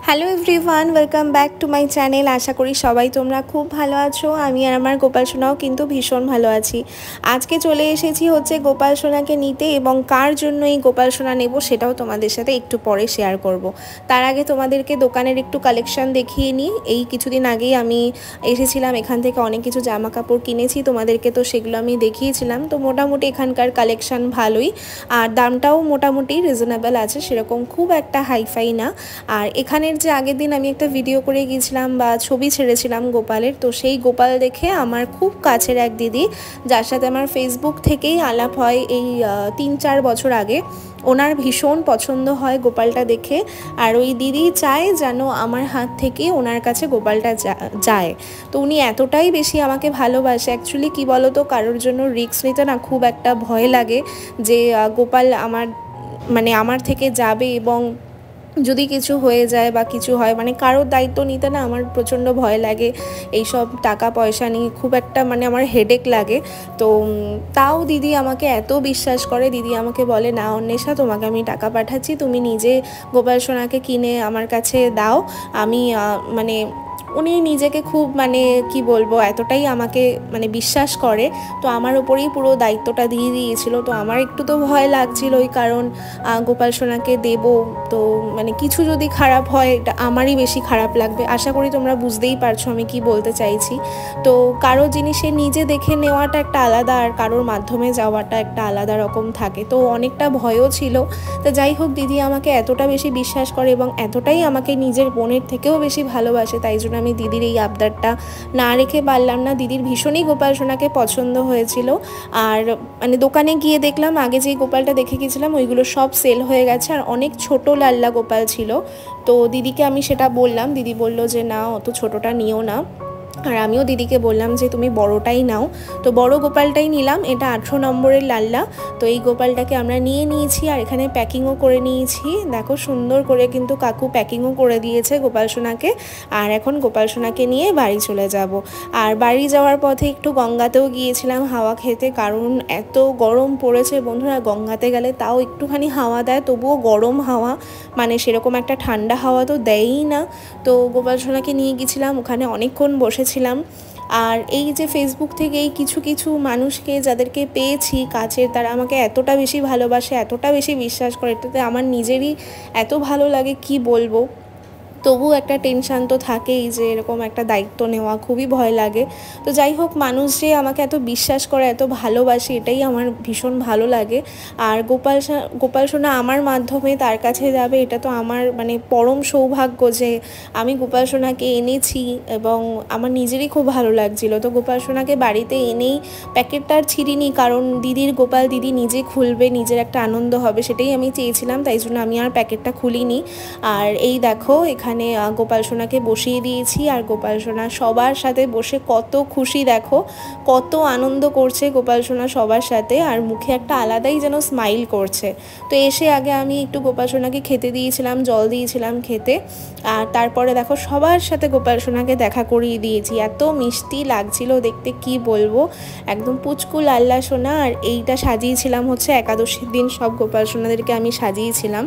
Hello everyone, welcome back to my channel. আশা করি সবাই তোমরা খুব ভালো আছো। আমি আর আমার গোপাল সোনাও কিন্তু ভীষণ ভালো আছি। আজকে চলে এসেছি হচ্ছে গোপাল সোনাকে নিতে, এবং কার জন্য এই গোপাল সোনা নেব সেটাও তোমাদের সাথে একটু পরে শেয়ার করব। তার আগে তোমাদেরকে দোকানের একটু কালেকশন দেখিয়ে নিই। এই কিছুদিন আগেই আমি এসেছিলাম, এখান থেকে অনেক কিছু জামা কাপড় কিনেছি, তোমাদেরকে তো সেগুলো আমি দেখিয়েছিলাম। তো মোটামুটি এখানকার কালেকশন ভালোই, আর দামটাও মোটামুটি রিজনেবল আছে, সেরকম খুব একটা হাইফাই না। আর এখানের যে আগের দিন আমি একটা ভিডিও করে গিয়েছিলাম বা ছবি ছেড়েছিলাম গোপালের, তো সেই গোপাল দেখে আমার খুব কাছের এক দিদি, যার সাথে আমার ফেসবুক থেকেই আলাপ হয় এই 3-4 বছর আগে, ওনার ভীষণ পছন্দ হয় গোপালটা দেখে। আর ওই দিদি চায় যেন আমার হাত থেকে ওনার কাছে গোপালটা যায়। তো উনি এতটাই বেশি আমাকে ভালোবাসে। অ্যাকচুয়ালি কী বলো তো, কারোর জন্য রিস্ক নিতে না খুব একটা ভয় লাগে যে গোপাল আমার থেকে যাবে এবং যদি কিছু হয়ে যায় বা কিছু হয়, কারোর দায়িত্ব নিতে না আমার প্রচণ্ড ভয় লাগে। এইসব টাকা পয়সা নিয়ে খুব একটা আমার হেডেক লাগে। তো তাও দিদি আমাকে এত বিশ্বাস করে, দিদি আমাকে বলে, না অন্বেষা, তোমাকে আমি টাকা পাঠাচ্ছি, তুমি নিজে গোপাল সোনাকে কিনে আমার কাছে দাও। আমি উনি নিজেকে খুব কি বলবো, এতটাই আমাকে বিশ্বাস করে, তো আমার ওপরেই পুরো দায়িত্বটা দিয়ে দিয়েছিল। তো আমার একটু তো ভয় লাগছিল, ওই কারণ গোপাল সোনাকে দেব, তো কিছু যদি খারাপ হয় এটা আমারই বেশি খারাপ লাগবে। আশা করি তোমরা বুঝতেই পারছো আমি কি বলতে চাইছি। তো কারো জিনিসে নিজে দেখে নেওয়াটা একটা আলাদা, আর কারোর মাধ্যমে যাওয়াটা একটা আলাদা রকম থাকে, তো অনেকটা ভয়ও ছিল। তো যাই হোক, দিদি আমাকে এতটা বেশি বিশ্বাস করে এবং এতটাই আমাকে নিজের বোনের থেকেও বেশি ভালোবাসে, তাই জন্য আমি দিদির এই আবদারটা না রেখে পারলাম না। দিদির ভীষণই গোপাল সোনাকে পছন্দ হয়েছিল। আর দোকানে গিয়ে দেখলাম আগে যেই গোপালটা দেখে গেছিলাম ওইগুলো সব সেল হয়ে গেছে, আর অনেক ছোট লাল্লা গোপাল ছিল। তো দিদিকে আমি সেটা বললাম, দিদি বলল যে না, অত ছোটটা নিও না। আর আমিও দিদিকে বললাম যে তুমি বড়টাই নাও। তো বড় গোপালটাই নিলাম, এটা 18 নম্বরের লাল্লা। তো এই গোপালটাকে আমরা নিয়ে নিয়েছি, আর এখানে প্যাকিংও করে নিয়েছি। দেখো সুন্দর করে কিন্তু কাকু প্যাকিংও করে দিয়েছে গোপাল সোনাকে। আর এখন গোপাল সোনাকে নিয়ে বাড়ি চলে যাব। আর বাড়ি যাওয়ার পথে একটু গঙ্গাতেও গিয়েছিলাম হাওয়া খেতে, কারণ এত গরম পড়েছে বন্ধুরা। গঙ্গাতে গেলে তাও একটুখানি হাওয়া দেয়, তবুও গরম হাওয়া, সেরকম একটা ঠান্ডা হাওয়া তো দেয়ই না। তো গোপাল সোনাকে নিয়ে গেছিলাম, ওখানে অনেকক্ষণ বসেছিলাম। আর এই যে ফেসবুক থেকে এই কিছু কিছু মানুষকে যাদেরকে পেয়েছি কাছের, তারা আমাকে এতটা বেশি ভালোবাসে, এতটা বেশি বিশ্বাস করে, এটাতে আমার নিজেরই এত ভালো লাগে কি বলবো। তবু একটা টেনশান তো থাকেই যে এরকম একটা দায়িত্ব নেওয়া খুবই ভয় লাগে। তো যাই হোক, মানুষ যে আমাকে এত বিশ্বাস করে, এত ভালোবাসে, এটাই আমার ভীষণ ভালো লাগে। আর গোপাল সোনা আমার মাধ্যমে তার কাছে যাবে, এটা তো আমার পরম সৌভাগ্য যে আমি গোপাল সোনাকে এনেছি, এবং আমার নিজেরই খুব ভালো লাগছিল। তো গোপাল সোনাকে বাড়িতে এনেই প্যাকেটটা আর ছিঁড়িনি, কারণ দিদির গোপাল দিদি নিজে খুলবে, নিজের একটা আনন্দ হবে, সেটাই আমি চেয়েছিলাম, তাই জন্য আমি আর প্যাকেটটা খুলিনি। আর এই দেখো, এখানে গোপাল সোনাকে বসিয়ে দিয়েছি, আর গোপাল সোনা সবার সাথে বসে কত খুশি, দেখো কত আনন্দ করছে গোপাল সোনা সবার সাথে, আর মুখে একটা আলাদাই যেন স্মাইল করছে। তো এসে আগে আমি একটু গোপাল সোনাকে খেতে দিয়েছিলাম, জল দিয়েছিলাম খেতে, আর তারপরে দেখো সবার সাথে গোপাল সোনাকে দেখা করিয়ে দিয়েছি। এত মিষ্টি লাগছিল দেখতে কি বলবো, একদম পুচকু লাল্লা সোনা। আর এইটা সাজিয়েছিলাম হচ্ছে একাদশীর দিন, সব গোপাল সোনাদেরকে আমি সাজিয়েছিলাম,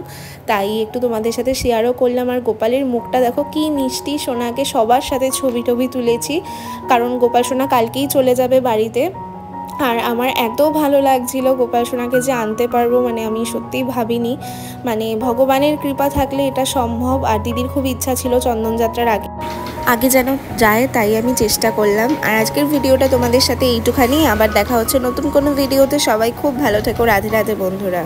তাই একটু তোমাদের সাথে শেয়ারও করলাম। আর গোপালের মুখটা দেখো কি মিষ্টি, সোনাকে সবার সাথে ছবি টবি তুলেছি, কারণ গোপাল সোনা কালকেই চলে যাবে বাড়িতে। আর আমার এত ভালো লাগছিল গোপাল সোনাকে যে আনতে পারবো, আমি সত্যিই ভাবিনি। ভগবানের কৃপা থাকলে এটা সম্ভব। আর দিদির খুব ইচ্ছা ছিল চন্দনযাত্রার আগে যেন যায়, তাই আমি চেষ্টা করলাম। আর আজকের ভিডিওটা তোমাদের সাথে এইটুখানি, আবার দেখা হচ্ছে নতুন কোনো ভিডিওতে। সবাই খুব ভালো থেকো, রাধে রাধে বন্ধুরা।